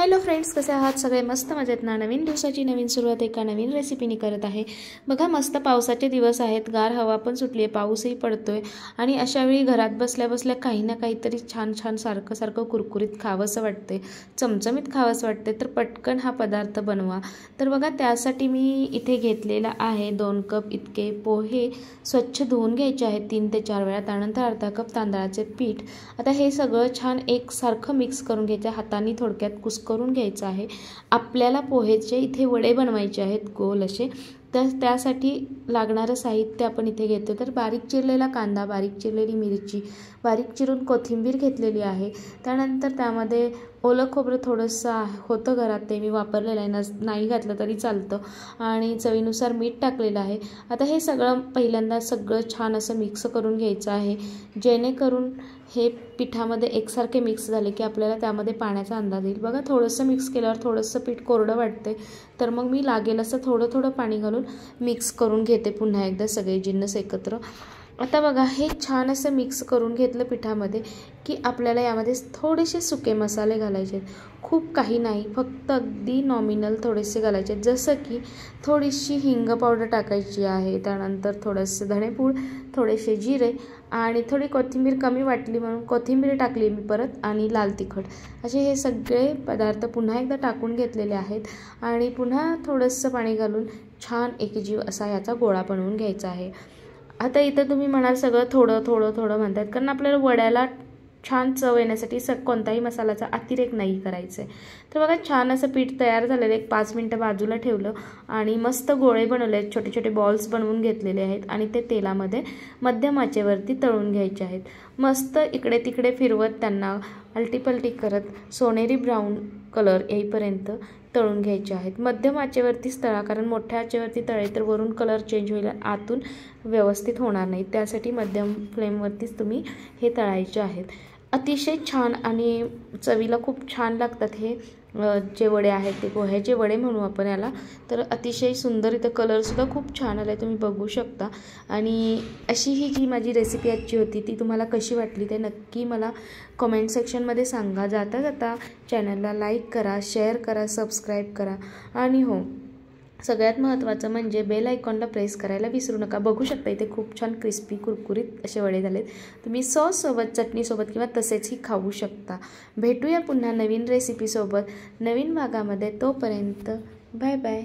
Hello friends, कसे आहात सगळे? मस्त मजेत ना? नवीन दिवसाची नवीन सुरुवात एका नवीन रेसिपीने करत आहे बघा। मस्त पावसाचे दिवस आहेत, गार हवा पण सुटली आहे, पाऊसही पडतोय आणि अशा वेळी घरात बसल्या बसल्या काही ना काहीतरी छान छान सारखं सारखं कुरकुरीत खावंसं वाटते, चमचमीत खावंसं वाटते, तर पटकन हा पदार्थ बनवा। तर बघा, त्यासाठी मी इथे घेतलेला आहे 2 कप इतके पोहे। स्वच्छ धुवून घ्यायचे आहेत 3 ते 4 वेळा। त्यानंतर अर्धा कप तांदळाचे पीठ। आता हे सगळं छान एकसारखं मिक्स करून घ्यायचं, हाताने थोडक्यात कुस्करून घ्यायचं आहे। आपल्याला पोहेचे इथे वडे बनवायचे आहेत गोल असे, तर त्यासाठी लागणारं साहित्य आपण इथे घेतो। तर बारीक चिरलेला कांदा, बारीक चिरलेली मिरची, बारीक चिरून कोथिंबीर घेतलेली आहे। त्यानंतर त्यामध्ये ओलं खोबरं थोडंसं होतं घरात, ते मी वापरलेलं आहे, नाही घातलं तरी चालतं, आणि चवीनुसार मीठ टाकलेलं आहे। आता हे सगळं पहिल्यांदा सगळं छान असं मिक्स करून घ्यायचं आहे, जेणेकरून हे पिठामध्ये एकसारखे मिक्स झाले की आपल्याला त्यामध्ये पाण्याचा अंदाज येईल। बघा, थोडंसं मिक्स केल्यावर थोडंसं पीठ कोरडं वाटते, तर मग मी लागेल असं थोडं थोडं पाणी घालून मिक्स करून घेते पुन्हा एकदा सगळे जिन्नस एकत्र। आता बघा, हे छान असं मिक्स करून घेतलं पिठामध्ये की आपल्याला यामध्ये थोडेसे सुके मसाले घालायचे आहेत, खूप काही नाही, फक्त अगदी नॉमिनल थोडेसे घालायचे आहेत, जसं की थोडीशी हिंग पावडर टाकायची आहे, त्यानंतर थोडंसं धणेपूड, थोडेसे जिरे, आणि थोडी कोथिंबीर कमी वाटली म्हणून कोथिंबीर टाकली मी परत, आणि लाल तिखट, असे हे सगळे पदार्थ पुन्हा एकदा टाकून घेतलेले आहेत, आणि पुन्हा थोडंसं पाणी घालून छान एकजीव असा याचा गोळा बनवून घ्यायचा आहे। आता इथं तुम्ही म्हणाल सगळं थोडं थोडं थोडं म्हणतात, कारण आपल्याला वड्याला छान चव येण्यासाठी कोणताही मसाल्याचा अतिरेक नाही करायचा आहे। तर बघा, छान असं पीठ तयार झालेलं आहे। 5 मिनटं बाजूला ठेवलं आणि मस्त गोळे बनवले आहेत, छोटे छोटे बॉल्स बनवून घेतलेले आहेत, आणि ते तेलामध्ये मध्यम आचेवरती तळून घ्यायचे आहेत। मस्त इकडे तिकडे फिरवत त्यांना अलटीपलटी करत सोनेरी ब्राऊन कलर येईपर्यंत तळून घ्यायचे आहेत। मध्यम आचेवरतीच तळा, कारण मोठ्या आचेवरती तळे तर वरून कलर चेंज होईल, आतून व्यवस्थित होणार नाही, त्यासाठी मध्यम फ्लेमवरतीच तुम्ही हे तळायचे आहेत। अतिशय छान आणि चवीला खूप छान लागतात हे जे वडे आहेत, ते पोह्याचे वडे म्हणू आपण याला। तर अतिशय सुंदर, इथं कलरसुद्धा खूप छान आला आहे, तुम्ही बघू शकता। आणि अशी ही जी माझी रेसिपी आजची होती ती तुम्हाला कशी वाटली ते नक्की मला कमेंट सेक्शनमध्ये सांगा। जाता जाता चॅनलला लाईक करा, शेअर करा, सबस्क्राईब करा, आणि हो, सगळ्यात महत्त्वाचं म्हणजे बेल आयकॉनला प्रेस करायला विसरू नका। बघू शकता इथे खूप छान क्रिस्पी कुरकुरीत असे वडे झालेत। तुम्ही सॉससोबत, चटणीसोबत किंवा तसेचही खाऊ शकता। भेटूया पुन्हा नवीन रेसिपीसोबत नवीन भागामध्ये, तोपर्यंत बाय बाय।